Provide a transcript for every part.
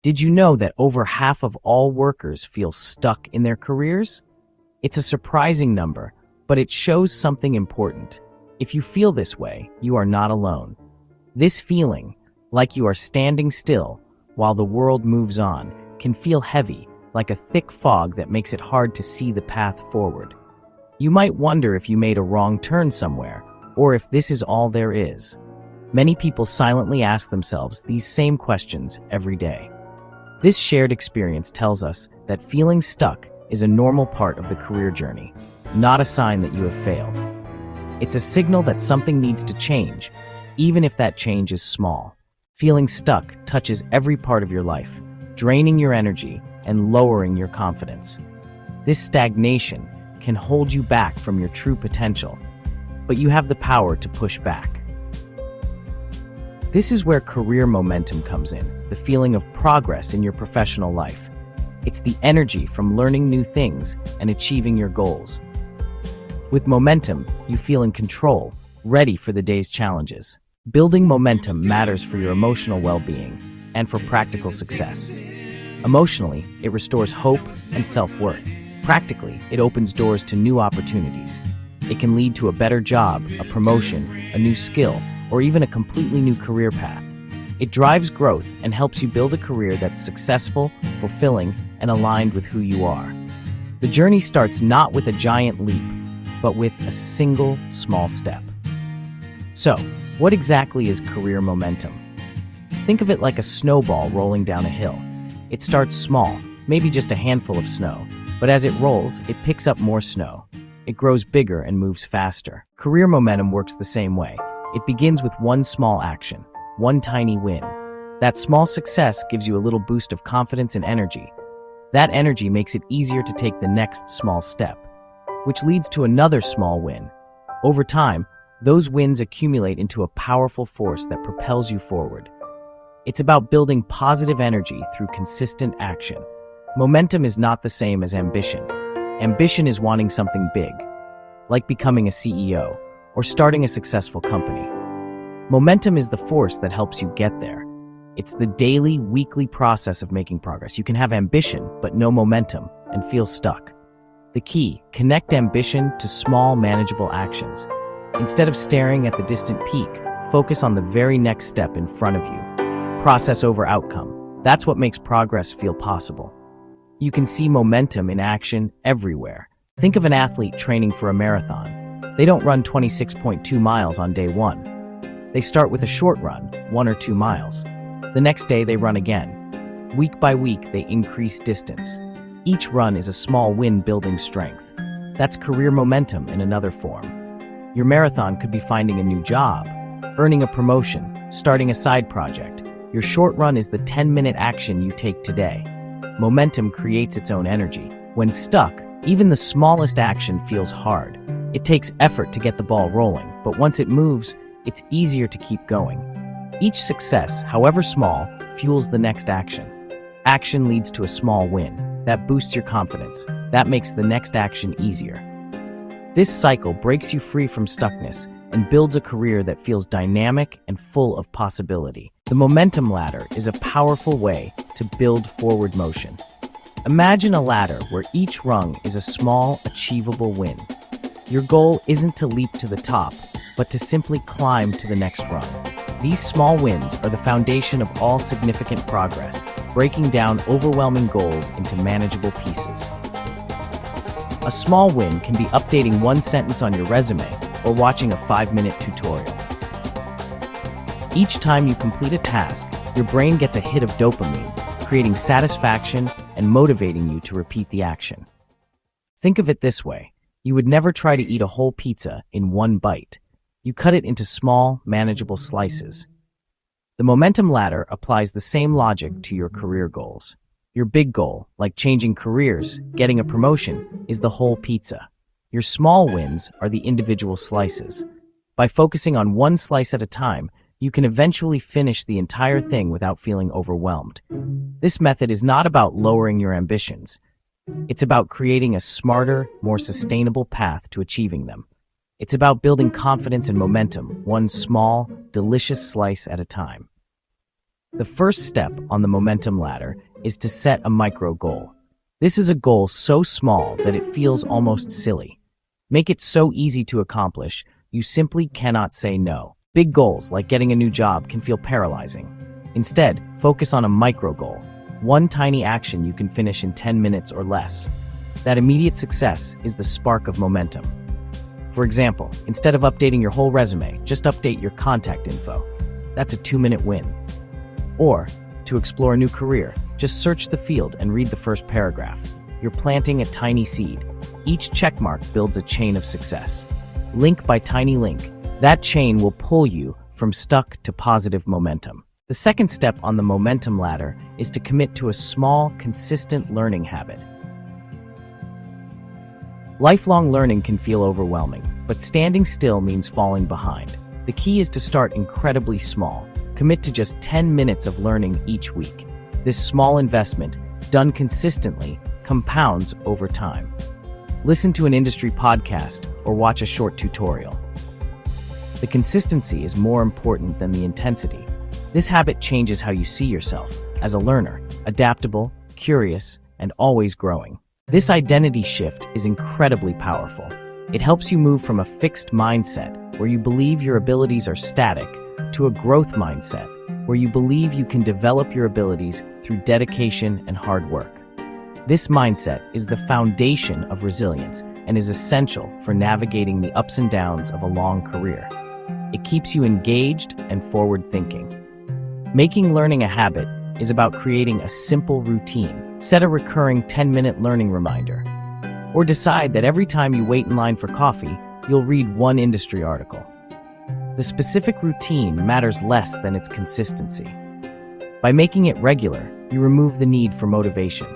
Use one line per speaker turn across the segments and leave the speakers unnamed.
Did you know that over half of all workers feel stuck in their careers? It's a surprising number, but it shows something important. If you feel this way, you are not alone. This feeling, like you are standing still while the world moves on, can feel heavy, like a thick fog that makes it hard to see the path forward. You might wonder if you made a wrong turn somewhere, or if this is all there is. Many people silently ask themselves these same questions every day. This shared experience tells us that feeling stuck is a normal part of the career journey, not a sign that you have failed. It's a signal that something needs to change, even if that change is small. Feeling stuck touches every part of your life, draining your energy and lowering your confidence. This stagnation can hold you back from your true potential, but you have the power to push back. This is where career momentum comes in, the feeling of progress in your professional life. It's the energy from learning new things and achieving your goals. With momentum, you feel in control, ready for the day's challenges. Building momentum matters for your emotional well-being and for practical success. Emotionally, it restores hope and self-worth. Practically, it opens doors to new opportunities. It can lead to a better job, a promotion, a new skill, or even a completely new career path. It drives growth and helps you build a career that's successful, fulfilling, and aligned with who you are. The journey starts not with a giant leap, but with a single small step. So, what exactly is career momentum? Think of it like a snowball rolling down a hill. It starts small, maybe just a handful of snow, but as it rolls, it picks up more snow. It grows bigger and moves faster. Career momentum works the same way. It begins with one small action, one tiny win. That small success gives you a little boost of confidence and energy. That energy makes it easier to take the next small step, which leads to another small win. Over time, those wins accumulate into a powerful force that propels you forward. It's about building positive energy through consistent action. Momentum is not the same as ambition. Ambition is wanting something big, like becoming a CEO or starting a successful company. Momentum is the force that helps you get there. It's the daily, weekly process of making progress. You can have ambition, but no momentum, and feel stuck. The key: connect ambition to small, manageable actions. Instead of staring at the distant peak, focus on the very next step in front of you. Process over outcome. That's what makes progress feel possible. You can see momentum in action everywhere. Think of an athlete training for a marathon. They don't run 26.2 miles on day one. They start with a short run, 1 or 2 miles. The next day they run again. Week by week they increase distance. Each run is a small win building strength. That's career momentum in another form. Your marathon could be finding a new job, earning a promotion, starting a side project. Your short run is the 10-minute action you take today. Momentum creates its own energy. When stuck, even the smallest action feels hard. It takes effort to get the ball rolling, but once it moves, it's easier to keep going. Each success, however small, fuels the next action. Action leads to a small win. That boosts your confidence. That makes the next action easier. This cycle breaks you free from stuckness and builds a career that feels dynamic and full of possibility. The momentum ladder is a powerful way to build forward motion. Imagine a ladder where each rung is a small, achievable win. Your goal isn't to leap to the top, but to simply climb to the next rung. These small wins are the foundation of all significant progress, breaking down overwhelming goals into manageable pieces. A small win can be updating one sentence on your resume or watching a 5-minute tutorial. Each time you complete a task, your brain gets a hit of dopamine, creating satisfaction and motivating you to repeat the action. Think of it this way. You would never try to eat a whole pizza in one bite. You cut it into small, manageable slices. The momentum ladder applies the same logic to your career goals. Your big goal, like changing careers, getting a promotion, is the whole pizza. Your small wins are the individual slices. By focusing on one slice at a time, you can eventually finish the entire thing without feeling overwhelmed. This method is not about lowering your ambitions. It's about creating a smarter, more sustainable path to achieving them. It's about building confidence and momentum, one small, delicious slice at a time. The first step on the momentum ladder is to set a micro goal. This is a goal so small that it feels almost silly. Make it so easy to accomplish, you simply cannot say no. Big goals like getting a new job can feel paralyzing. Instead, focus on a micro goal, one tiny action you can finish in 10 minutes or less. That immediate success is the spark of momentum. For example, instead of updating your whole resume, just update your contact info. That's a 2-minute win. Or, to explore a new career, just search the field and read the first paragraph. You're planting a tiny seed. Each checkmark builds a chain of success. Link by tiny link. That chain will pull you from stuck to positive momentum. The second step on the momentum ladder is to commit to a small, consistent learning habit. Lifelong learning can feel overwhelming, but standing still means falling behind. The key is to start incredibly small. Commit to just 10 minutes of learning each week. This small investment, done consistently, compounds over time. Listen to an industry podcast or watch a short tutorial. The consistency is more important than the intensity. This habit changes how you see yourself as a learner, adaptable, curious, and always growing. This identity shift is incredibly powerful. It helps you move from a fixed mindset where you believe your abilities are static to a growth mindset where you believe you can develop your abilities through dedication and hard work. This mindset is the foundation of resilience and is essential for navigating the ups and downs of a long career. It keeps you engaged and forward-thinking. Making learning a habit is about creating a simple routine. Set a recurring 10-minute learning reminder. Or decide that every time you wait in line for coffee, you'll read one industry article. The specific routine matters less than its consistency. By making it regular, you remove the need for motivation.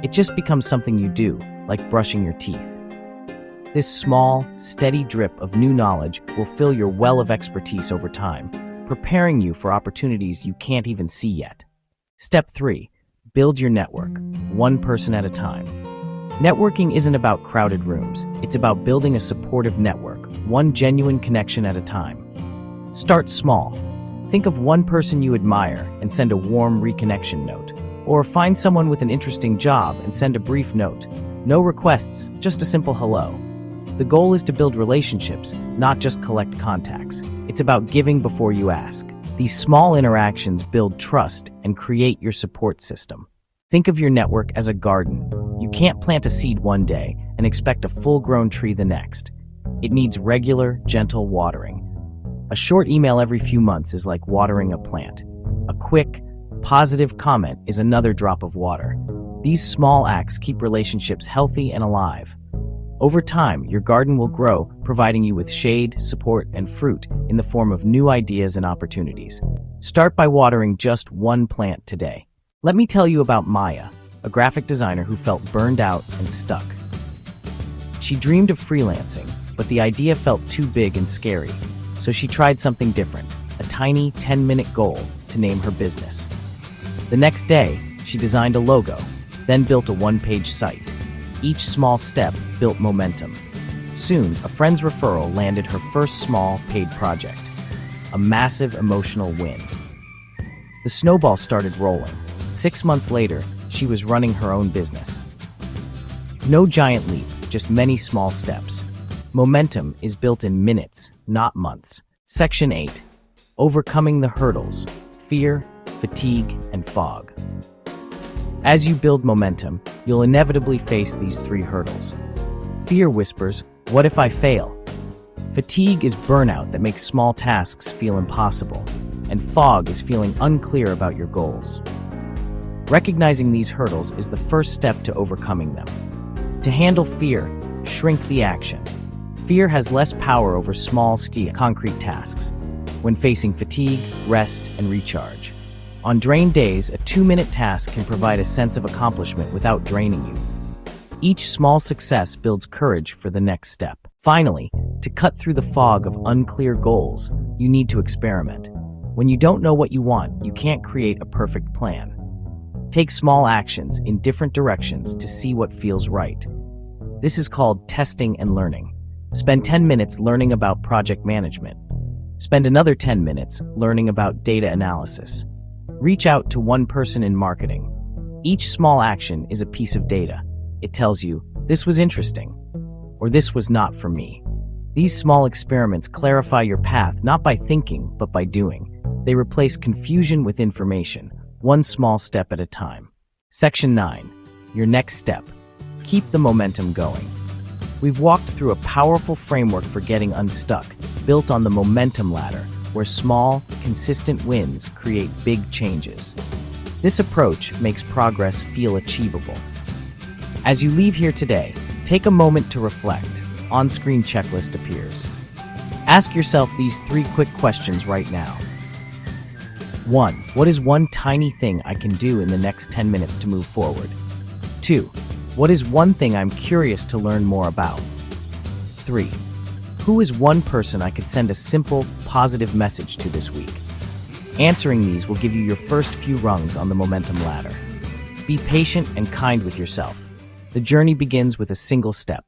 It just becomes something you do, like brushing your teeth. This small, steady drip of new knowledge will fill your well of expertise over time, preparing you for opportunities you can't even see yet. Step 3. Build your network, one person at a time. Networking isn't about crowded rooms. It's about building a supportive network, one genuine connection at a time. Start small. Think of one person you admire and send a warm reconnection note. Or find someone with an interesting job and send a brief note. No requests, just a simple hello. The goal is to build relationships, not just collect contacts. It's about giving before you ask. These small interactions build trust and create your support system. Think of your network as a garden. You can't plant a seed one day and expect a full-grown tree the next. It needs regular, gentle watering. A short email every few months is like watering a plant. A quick, positive comment is another drop of water. These small acts keep relationships healthy and alive. Over time, your garden will grow, providing you with shade, support, and fruit in the form of new ideas and opportunities. Start by watering just one plant today. Let me tell you about Maya, a graphic designer who felt burned out and stuck. She dreamed of freelancing, but the idea felt too big and scary, so she tried something different, a tiny 10-minute goal to name her business. The next day, she designed a logo, then built a one-page site. Each small step built momentum. Soon, a friend's referral landed her first small, paid project, a massive emotional win. The snowball started rolling. 6 months later, she was running her own business. No giant leap, just many small steps. Momentum is built in minutes, not months. Section 8. Overcoming the hurdles: fear, fatigue, and fog. As you build momentum, you'll inevitably face these 3 hurdles. Fear whispers, "What if I fail?" Fatigue is burnout that makes small tasks feel impossible, and fog is feeling unclear about your goals. Recognizing these hurdles is the first step to overcoming them. To handle fear, shrink the action. Fear has less power over small, concrete tasks. When facing fatigue, rest, and recharge. On drained days, a 2-minute task can provide a sense of accomplishment without draining you. Each small success builds courage for the next step. Finally, to cut through the fog of unclear goals, you need to experiment. When you don't know what you want, you can't create a perfect plan. Take small actions in different directions to see what feels right. This is called testing and learning. Spend 10 minutes learning about project management. Spend another 10 minutes learning about data analysis. Reach out to one person in marketing. Each small action is a piece of data. It tells you, this was interesting, or this was not for me. These small experiments clarify your path not by thinking, but by doing. They replace confusion with information, one small step at a time. Section 9. Your next step. Keep the momentum going. We've walked through a powerful framework for getting unstuck, built on the momentum ladder, where small, consistent wins create big changes. This approach makes progress feel achievable. As you leave here today, take a moment to reflect. On-screen checklist appears. Ask yourself these 3 quick questions right now. 1. What is one tiny thing I can do in the next 10 minutes to move forward? 2. What is one thing I'm curious to learn more about? 3. Who is one person I could send a simple, positive message to this week? Answering these will give you your first few rungs on the momentum ladder. Be patient and kind with yourself. The journey begins with a single step.